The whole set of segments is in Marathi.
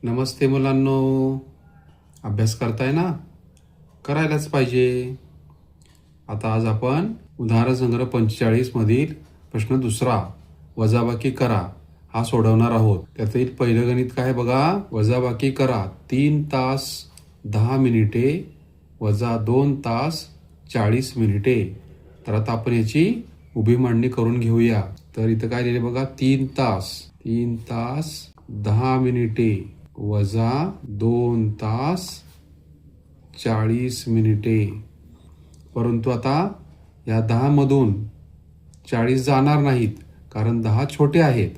नमस्ते मुलांनो, अभ्यास करताय ना? करायलाच पाहिजे. आता आज आपण उदाहरण संग्रह 45 मधील प्रश्न दुसरा वजाबाकी करा हा सोडवणार आहोत. त्यातील पहिलं गणित काय बघा. वजाबाकी करा 3 तास 10 मिनिटे वजा 2 तास 40 मिनिटे. तर आता आपण याची उभी मांडणी करून घेऊया. तर इथं काय लिहिले बघा. 3 तास 10 मिनिटे वजा 2 तास 40 मिनिटे. परंतु आता या 10 मधून 40 जाणार नाहीत, कारण 10 छोटे आहेत.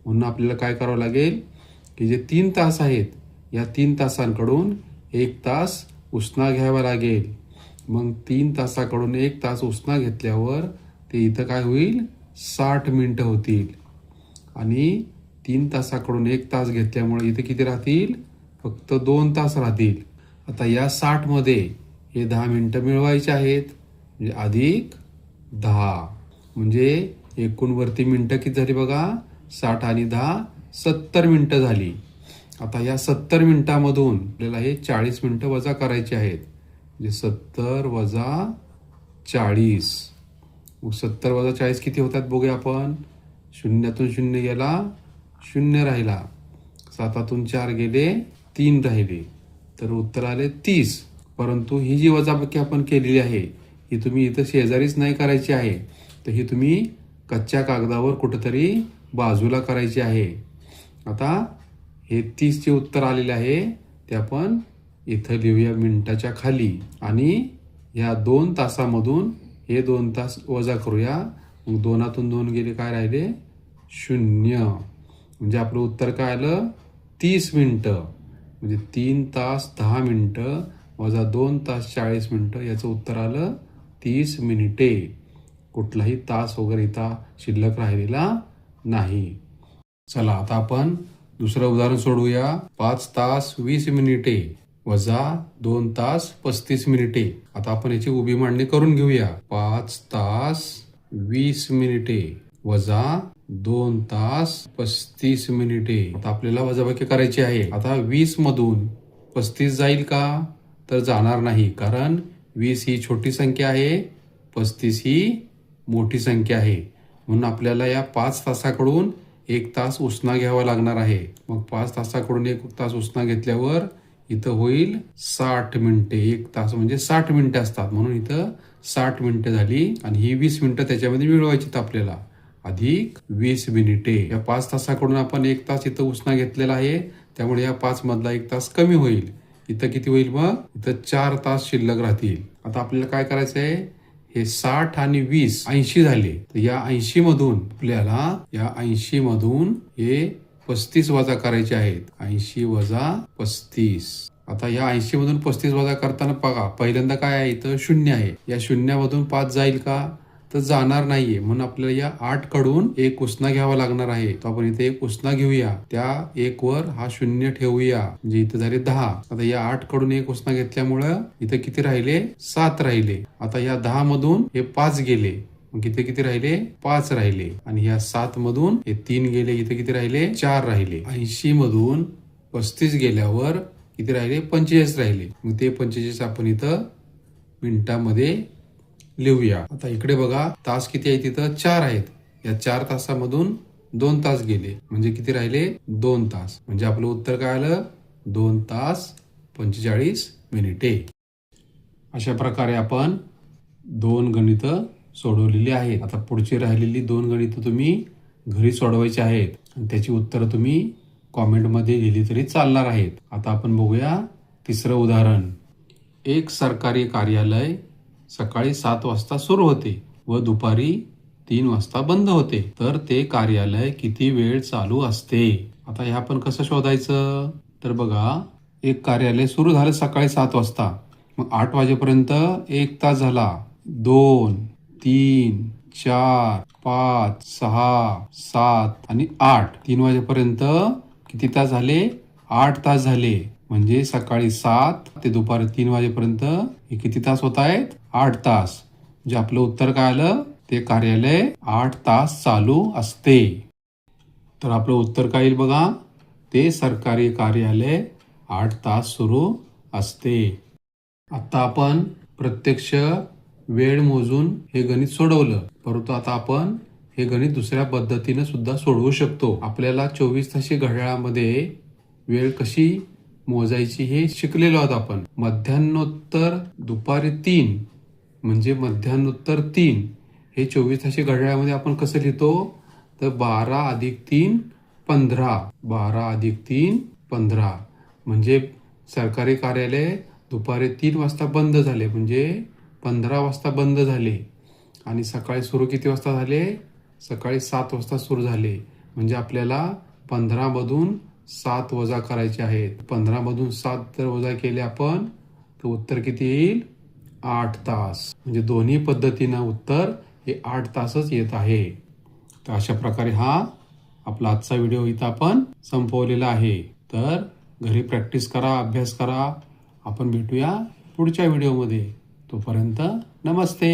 म्हणून आपल्याला काय करावं लागेल की जे 3 तास आहेत या 3 तासांकडून 1 तास उसना घ्यावा लागेल. मग 3 तासाकडून 1 तास उसना घेतल्यावर ते इथं काय होईल, 60 मिनिटं होतील. आणि 3 तासाकडून 1 तास घेतल्यामुळे इथे किती राहतील, फक्त 2 तास राहतील. आता या 60 मध्ये हे 10 मिनिटं मिळवायचे आहेत, म्हणजे अधिक 10, म्हणजे एकूण वरती मिनिटं किती झाली बघा. 60 आणि 10 70 मिनिटं झाली. आता या 70 मिनिटांमधून आपल्याला हे 40 मिनिटं वजा करायचे आहेत. म्हणजे 70 वजा 40. मग 70 वजा 40 किती होतात बघूया आपण. शून्यातून शून्य गेला, 0 राहिला. 7तून 4 गेले, 3 राहिले. तर उत्तर आले 30. परंतु ही जी वजाबाकी आपण केलेली आहे ही तुम्ही इथं शेजारीच नाही करायची आहे, तर ही तुम्ही कच्च्या कागदावर कुठेतरी बाजूला करायची आहे. आता हे 30 चे उत्तर आलेले आहे ते आपण इथं लिहूया मिनिटाच्या खाली. आणि या 2 तासामधून हे 2 तास वजा करूया. मग 2तून 2 गेले, काय राहिले, 0. म्हणजे आपलं उत्तर काय आलं, 30 मिनिटं. म्हणजे 3 तास 10 मिनिटं वजा 2 तास 40 मिनिटं याचं उत्तर आलं 30 मिनिटे. कुठलाही तास वगैरे इथं शिल्लक राहिलेला नाही. चला आता आपण दुसरं उदाहरण सोडवूया. 5 तास 20 मिनिटे वजा 2 तास 35 मिनिटे. आता आपण याची उभी मांडणी करून घेऊया. 5 तास 20 मिनिटे वजा 2 तास 35 मिनिटे. आता आपल्याला वजाबाकी करायची आहे. आता 20 मधून 35 जाईल का, तर जाणार नाही, कारण 20 ही छोटी संख्या आहे, 35 ही मोठी संख्या आहे. म्हणून आपल्याला या 5 तासाकडून 1 तास उसना घ्यावा लागणार आहे. मग 5 तासाकडून 1 तास उसना घेतल्यावर इथं होईल 60 मिनिटे. 1 तास म्हणजे 60 मिनिटे असतात, म्हणून इथं 60 मिनिटे झाली. आणि ही 20 मिनिटं त्याच्यामध्ये मिळवायची आपल्याला, अधिक 20 मिनिटे. या 5 तासाकडून आपण 1 तास इथं उसना घेतलेला आहे, त्यामुळे या 5 मधला 1 तास कमी होईल. इथं किती होईल, मग इथं 4 तास शिल्लक राहतील. आता आपल्याला काय करायचं आहे, हे 60 आणि 20 80 झाले. तर या 80 मधून आपल्याला हे 35 वजा करायचे आहेत. 80 वजा 35. आता या 80 मधून 35 वजा करताना बघा, पहिल्यांदा काय आहे, इथं 0 आहे. या 0 मधून 5 जाईल का, तर जाणार नाहीये. म्हणून आपल्याला या 8 कडून 1 उसना घ्यावा लागणार आहे. तर आपण इथे 1 उसना घेऊया, त्या 1 वर हा 0 ठेवूया, म्हणजे इथं झाले 10. आता या 8 कडून 1 उसना घेतल्यामुळं इथं किती राहिले, 7 राहिले. आता या 10 मधून हे 5 गेले, मग इथे किती राहिले, 5 राहिले. आणि या 7 मधून हे 3 गेले, इथे किती राहिले, 4 राहिले. 80 मधून 35 गेल्यावर किती राहिले, 45 राहिले. मग ते 45 आपण इथं मिनिटामध्ये लिहूया. आता इकडे बघा, तास किती आहेत, तिथं 4 आहेत. या 4 तासामधून 2 तास गेले, म्हणजे किती राहिले, 2 तास. म्हणजे आपलं उत्तर काय आलं, 2 तास 45 मिनिटे. अशा प्रकारे आपण 2 गणितं सोडवलेली आहेत. आता पुढची राहिलेली 2 गणितं तुम्ही घरी सोडवायची आहेत, आणि त्याची उत्तरं तुम्ही कॉमेंटमध्ये लिहिली तरी चालणार आहेत. आता आपण बघूया तिसरं उदाहरण. एक सरकारी कार्यालय सकाळी 7 वाजता सुरू होते व दुपारी 3 वाजता बंद होते, तर ते कार्यालय किती वेळ चालू असते. आता हे आपण कसं शोधायचं, तर बघा, एक कार्यालय सुरू झालं सकाळी 7 वाजता, मग 8 वाजेपर्यंत 1 तास झाला, 2 3 4 5 6 7 आणि 8. 3 वाजेपर्यंत किती तास झाले, 8 तास झाले. म्हणजे सकाळी 7 ते दुपारी 3 वाजेपर्यंत हे किती तास होत आहेत, 8 तास. म्हणजे आपलं उत्तर काय आलं, ते कार्यालय 8 तास चालू असते. तर आपलं उत्तर काय येईल बघा, ते सरकारी कार्यालय 8 तास सुरू असते. आता आपण प्रत्यक्ष वेळ मोजून हे गणित सोडवलं, परंतु आता आपण हे गणित दुसऱ्या पद्धतीने सुद्धा सोडवू शकतो. आपल्याला 24 तासी घड्याळामध्ये वेळ कशी मोजायची हे शिकलेलो आहोत आपण. मध्यान्नोत्तर दुपारी 3 म्हणजे मध्यान्नोत्तर 3 हे 24 तासी घड्याळामध्ये आपण कसं लिहितो, तर 12 अधिक 3 15. 12 अधिक 3 15 म्हणजे सरकारी कार्यालय दुपारी 3 वाजता बंद झाले, म्हणजे 15 वाजता बंद झाले. आणि सकाळी सुरू किती वाजता झाले, सकाळी 7 वाजता सुरू झाले. म्हणजे आपल्याला 15 मधून 7 वजा करायचे आहेत. 15 मधून 7 जर वजा केले आपण तर उत्तर किती येईल, 8 तास. म्हणजे दोन्ही पद्धतीनं उत्तर हे 8 तासच येत आहे. तर अशा प्रकारे हा आपला आजचा व्हिडिओ इथं आपण संपवलेला आहे. तर घरी प्रॅक्टिस करा, अभ्यास करा. आपण भेटूया पुढच्या व्हिडिओमध्ये. तोपर्यंत नमस्ते.